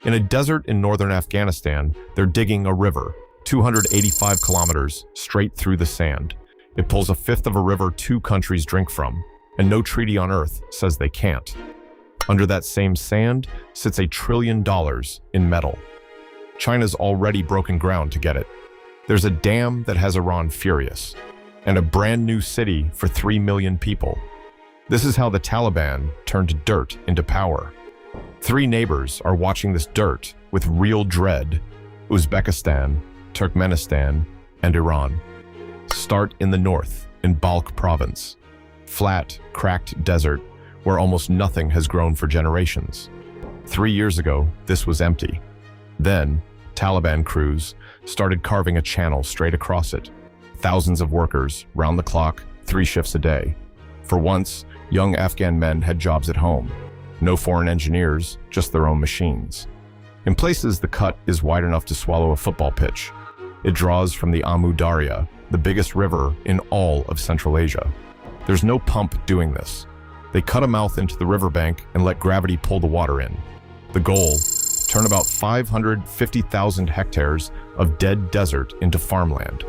In a desert in northern Afghanistan, they're digging a river, 285 kilometers straight through the sand. It pulls a fifth of a river two countries drink from, and no treaty on earth says they can't. Under that same sand sits $1 trillion in metal. China's already broken ground to get it. There's a dam that has Iran furious, and a brand new city for 3 million people. This is how the Taliban turned dirt into power. 3 neighbors are watching this dirt with real dread: Uzbekistan, Turkmenistan, and Iran. Start in the north, in Balkh province. Flat, cracked desert where almost nothing has grown for generations. 3 years ago, this was empty. Then, Taliban crews started carving a channel straight across it. Thousands of workers, round the clock, 3 shifts a day. For once, young Afghan men had jobs at home. No foreign engineers, just their own machines. In places, the cut is wide enough to swallow a football pitch. It draws from the Amu Darya, the biggest river in all of Central Asia. There's no pump doing this. They cut a mouth into the riverbank and let gravity pull the water in. The goal: turn about 550,000 hectares of dead desert into farmland.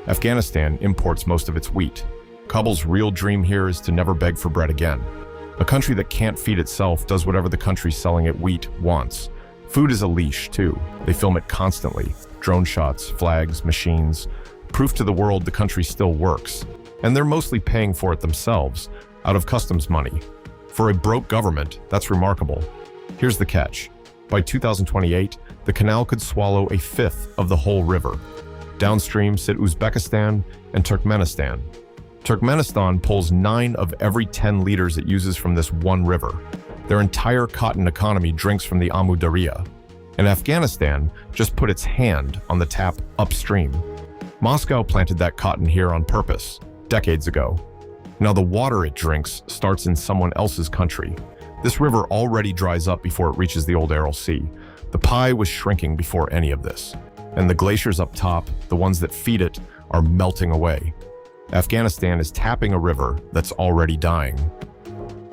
Afghanistan imports most of its wheat. Kabul's real dream here is to never beg for bread again. A country that can't feed itself does whatever the country selling it wheat wants. Food is a leash, too. They film it constantly. Drone shots, flags, machines. Proof to the world the country still works. And they're mostly paying for it themselves, out of customs money. For a broke government, that's remarkable. Here's the catch. By 2028, the canal could swallow a fifth of the whole river. Downstream sit Uzbekistan and Turkmenistan. Turkmenistan pulls 9 of every 10 liters it uses from this one river. Their entire cotton economy drinks from the Amu Darya. And Afghanistan just put its hand on the tap upstream. Moscow planted that cotton here on purpose, decades ago. Now the water it drinks starts in someone else's country. This river already dries up before it reaches the old Aral Sea. The pie was shrinking before any of this. And the glaciers up top, the ones that feed it, are melting away. Afghanistan is tapping a river that's already dying.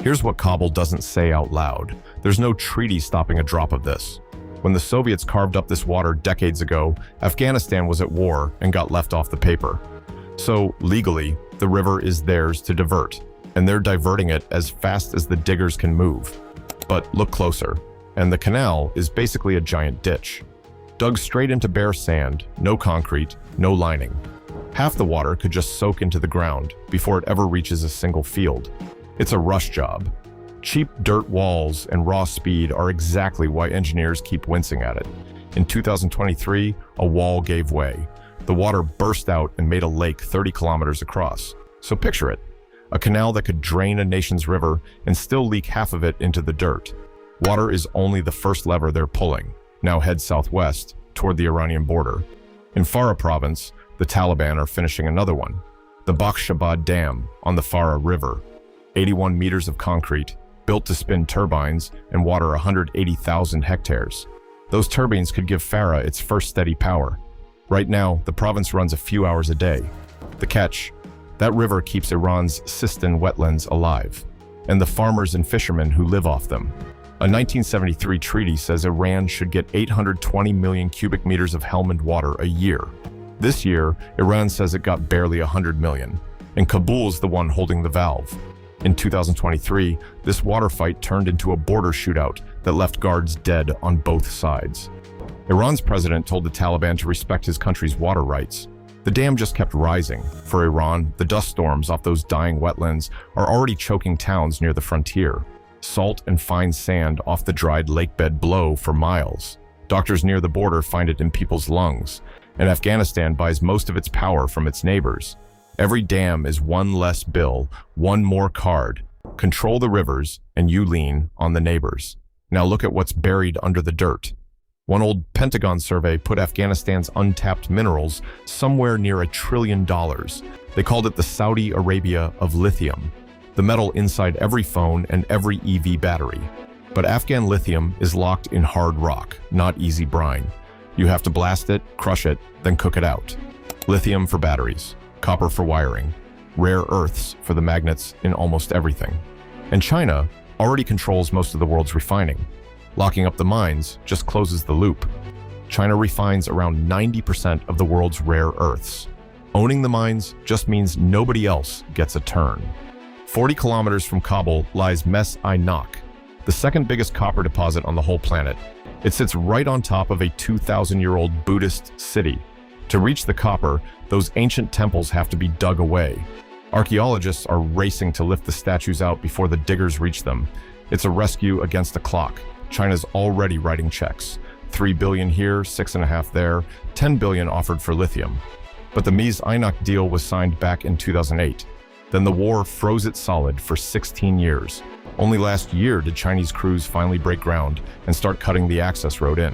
Here's what Kabul doesn't say out loud. There's no treaty stopping a drop of this. When the Soviets carved up this water decades ago, Afghanistan was at war and got left off the paper. So, legally, the river is theirs to divert, and they're diverting it as fast as the diggers can move. But look closer, and the canal is basically a giant ditch. Dug straight into bare sand, no concrete, no lining. Half the water could just soak into the ground before it ever reaches a single field. It's a rush job. Cheap dirt walls and raw speed are exactly why engineers keep wincing at it. In 2023, a wall gave way. The water burst out and made a lake 30 kilometers across. So picture it, a canal that could drain a nation's river and still leak half of it into the dirt. Water is only the first lever they're pulling. Now head southwest, toward the Iranian border. In Farah province, the Taliban are finishing another one, the Bakhshabad Dam on the Farah River. 81 meters of concrete, built to spin turbines and water 180,000 hectares. Those turbines could give Farah its first steady power. Right now, the province runs a few hours a day. The catch: that river keeps Iran's Sistan wetlands alive, and the farmers and fishermen who live off them. A 1973 treaty says Iran should get 820 million cubic meters of Helmand water a year. This year, Iran says it got barely 100 million, and Kabul's the one holding the valve. In 2023, this water fight turned into a border shootout that left guards dead on both sides. Iran's president told the Taliban to respect his country's water rights. The dam just kept rising. For Iran, the dust storms off those dying wetlands are already choking towns near the frontier. Salt and fine sand off the dried lakebed blow for miles. Doctors near the border find it in people's lungs, and Afghanistan buys most of its power from its neighbors. Every dam is one less bill, one more card. Control the rivers, and you lean on the neighbors. Now look at what's buried under the dirt. One old Pentagon survey put Afghanistan's untapped minerals somewhere near $1 trillion. They called it the Saudi Arabia of lithium, the metal inside every phone and every EV battery. But Afghan lithium is locked in hard rock, not easy brine. You have to blast it, crush it, then cook it out. Lithium for batteries, copper for wiring, rare earths for the magnets in almost everything. And China already controls most of the world's refining. Locking up the mines just closes the loop. China refines around 90% of the world's rare earths. Owning the mines just means nobody else gets a turn. 40 kilometers from Kabul lies Mes-i-Nok, the second biggest copper deposit on the whole planet. It sits right on top of a 2,000-year-old Buddhist city. To reach the copper, those ancient temples have to be dug away. Archaeologists are racing to lift the statues out before the diggers reach them. It's a rescue against the clock. China's already writing checks. 3 billion here, 6.5 there, 10 billion offered for lithium. But the Mes-i-Nok deal was signed back in 2008. Then the war froze it solid for 16 years. Only last year did Chinese crews finally break ground and start cutting the access road in.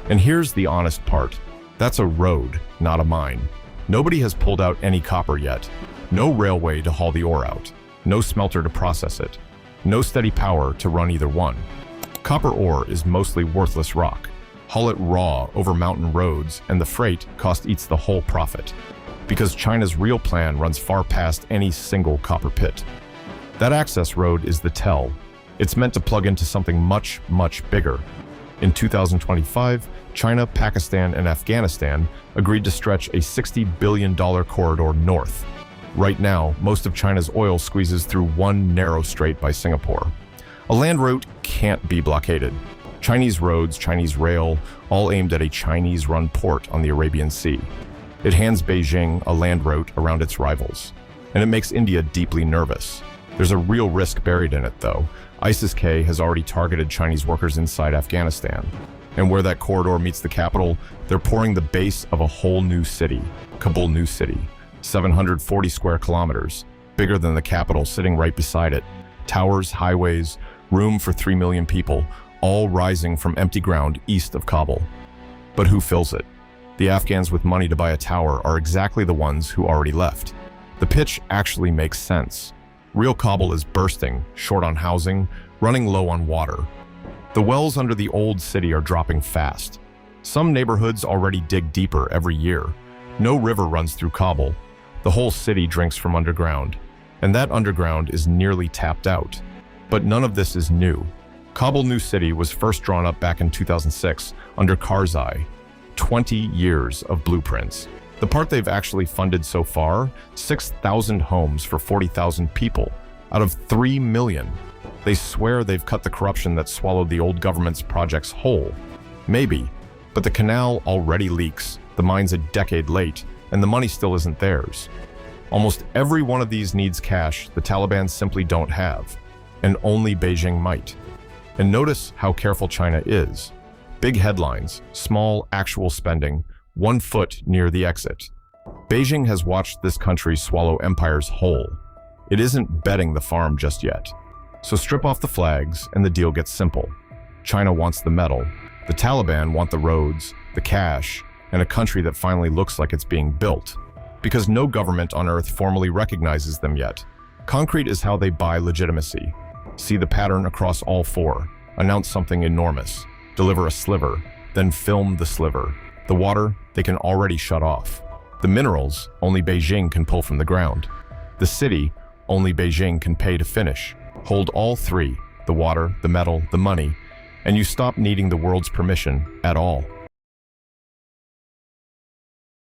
And here's the honest part. That's a road, not a mine. Nobody has pulled out any copper yet. No railway to haul the ore out. No smelter to process it. No steady power to run either one. Copper ore is mostly worthless rock. Haul it raw over mountain roads and the freight cost eats the whole profit. Because China's real plan runs far past any single copper pit. That access road is the TEL. It's meant to plug into something much, much bigger. In 2025, China, Pakistan, and Afghanistan agreed to stretch a $60 billion corridor north. Right now, most of China's oil squeezes through one narrow strait by Singapore. A land route can't be blockaded. Chinese roads, Chinese rail, all aimed at a Chinese-run port on the Arabian Sea. It hands Beijing a land route around its rivals. And it makes India deeply nervous. There's a real risk buried in it, though. ISIS-K has already targeted Chinese workers inside Afghanistan. And where that corridor meets the capital, they're pouring the base of a whole new city, Kabul New City, 740 square kilometers, bigger than the capital sitting right beside it. Towers, highways, room for 3 million people, all rising from empty ground east of Kabul. But who fills it? The Afghans with money to buy a tower are exactly the ones who already left. The pitch actually makes sense. Real Kabul is bursting, short on housing, running low on water. The wells under the old city are dropping fast. Some neighborhoods already dig deeper every year. No river runs through Kabul. The whole city drinks from underground. And that underground is nearly tapped out. But none of this is new. Kabul New City was first drawn up back in 2006 under Karzai. 20 years of blueprints. The part they've actually funded so far, 6,000 homes for 40,000 people, out of 3 million. They swear they've cut the corruption that swallowed the old government's projects whole. Maybe, but the canal already leaks, the mine's a decade late, and the money still isn't theirs. Almost every one of these needs cash the Taliban simply don't have, and only Beijing might. And notice how careful China is. Big headlines, small actual spending, 1 foot near the exit. Beijing has watched this country swallow empires whole. It isn't betting the farm just yet. So strip off the flags and the deal gets simple. China wants the metal. The Taliban want the roads, the cash, and a country that finally looks like it's being built. Because no government on earth formally recognizes them yet. Concrete is how they buy legitimacy. See the pattern across all four. Announce something enormous. Deliver a sliver, then film the sliver. The water, they can already shut off. The minerals, only Beijing can pull from the ground. The city, only Beijing can pay to finish. Hold all three, the water, the metal, the money, and you stop needing the world's permission at all.